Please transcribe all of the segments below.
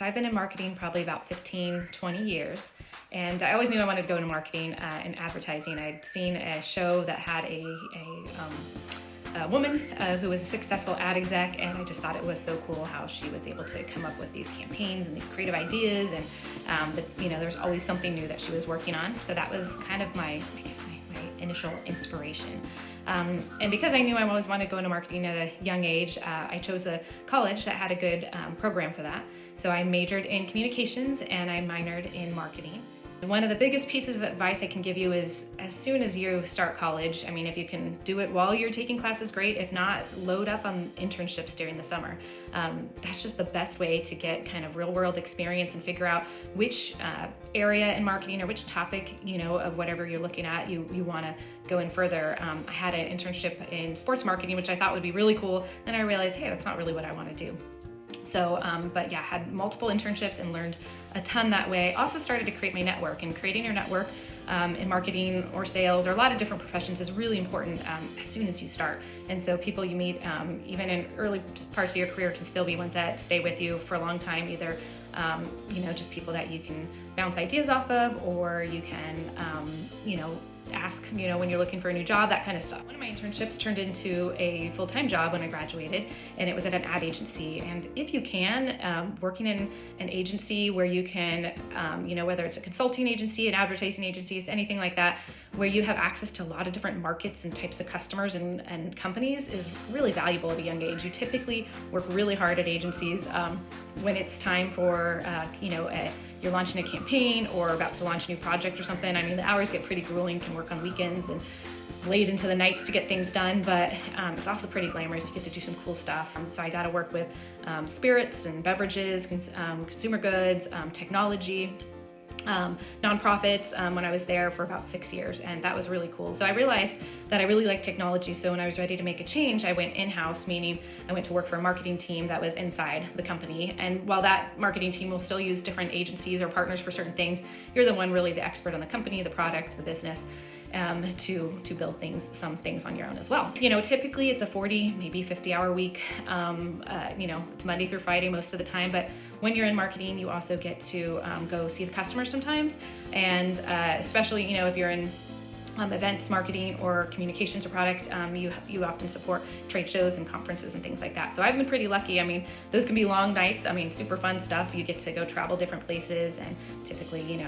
So I've been in marketing probably about 15, 20 years. And I always knew I wanted to go into marketing and advertising. I'd seen a show that had a woman who was a successful ad exec, and I just thought it was so cool how she was able to come up with these campaigns and these creative ideas, and there's always something new that she was working on. So that was kind of my initial inspiration. And because I knew I always wanted to go into marketing at a young age, I chose a college that had a good program for that. So I majored in communications and I minored in marketing. One of the biggest pieces of advice I can give you is as soon as you start college, I mean, if you can do it while you're taking classes, great. If not, load up on internships during the summer. That's just the best way to get kind of real world experience and figure out which area in marketing or which topic, of whatever you're looking at, you want to go in further. I had an internship in sports marketing, which I thought would be really cool. Then I realized, hey, that's not really what I want to do. So, had multiple internships and learned a ton that way. Also started to create my network, and creating your network in marketing or sales or a lot of different professions is really important as soon as you start. And so people you meet, even in early parts of your career, can still be ones that stay with you for a long time, either just people that you can bounce ideas off of, or you can, ask, when you're looking for a new job, that kind of stuff. One of my internships turned into a full-time job when I graduated, and it was at an ad agency. And if you can, working in an agency where you can, whether it's a consulting agency, an advertising agency, anything like that, where you have access to a lot of different markets and types of customers and companies is really valuable at a young age. You typically work really hard at agencies when it's time for, you're launching a campaign or about to launch a new project or something. I mean, the hours get pretty grueling, can work on weekends and late into the nights to get things done, but it's also pretty glamorous. You get to do some cool stuff. So I got to work with spirits and beverages, consumer goods, technology, nonprofits when I was there for about 6 years, and that was really cool. So I realized that I really liked technology. So when I was ready to make a change, I went in-house, meaning I went to work for a marketing team that was inside the company. And while that marketing team will still use different agencies or partners for certain things, you're the one really the expert on the company, the product, the business. To build some things on your own as well. Typically it's a 40, maybe 50-hour week. It's Monday through Friday most of the time, but when you're in marketing, you also get to go see the customers sometimes. And especially, if you're in events marketing or communications or product, you often support trade shows and conferences and things like that. So I've been pretty lucky. I mean, those can be long nights. I mean, super fun stuff. You get to go travel different places, and typically,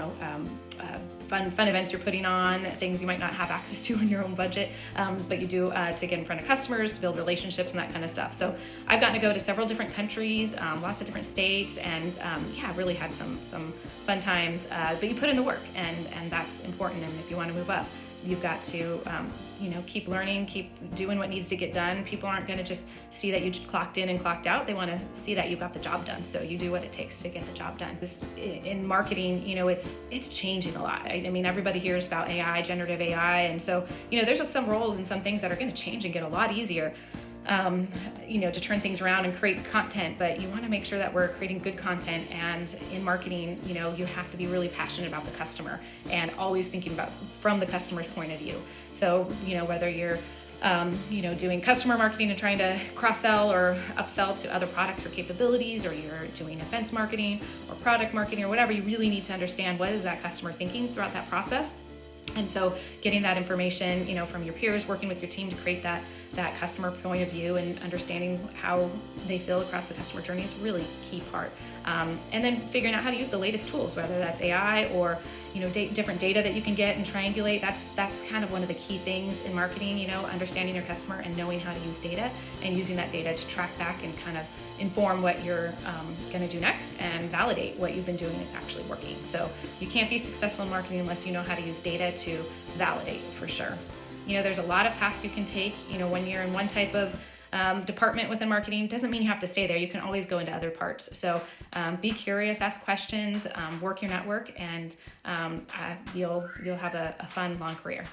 fun events you're putting on, things you might not have access to on your own budget, but you do to get in front of customers, to build relationships and that kind of stuff. So I've gotten to go to several different countries, lots of different states, and really had some fun times. But you put in the work, and that's important. And if you want to move up, you've got to, keep learning, keep doing what needs to get done. People aren't going to just see that you clocked in and clocked out. They want to see that you got the job done. So you do what it takes to get the job done. In marketing, it's changing a lot. I mean, everybody hears about AI, generative AI. And so, there's some roles and some things that are going to change and get a lot easier. To turn things around and create content, but you want to make sure that we're creating good content. And in marketing, you have to be really passionate about the customer and always thinking about from the customer's point of view. So, whether you're, doing customer marketing and trying to cross-sell or upsell to other products or capabilities, or you're doing events marketing or product marketing or whatever, you really need to understand what is that customer thinking throughout that process. And so getting that information, from your peers, working with your team to create that customer point of view and understanding how they feel across the customer journey is really key part. And then figuring out how to use the latest tools, whether that's AI or, different data that you can get and triangulate. That's kind of one of the key things in marketing, understanding your customer and knowing how to use data and using that data to track back and kind of inform what you're going to do next and validate what you've been doing is actually working. So you can't be successful in marketing unless you know how to use data to validate, for sure. There's a lot of paths you can take. When you're in one type of department within marketing, doesn't mean you have to stay there. You can always go into other parts. So be curious, ask questions, work your network, and you'll have a fun, long career.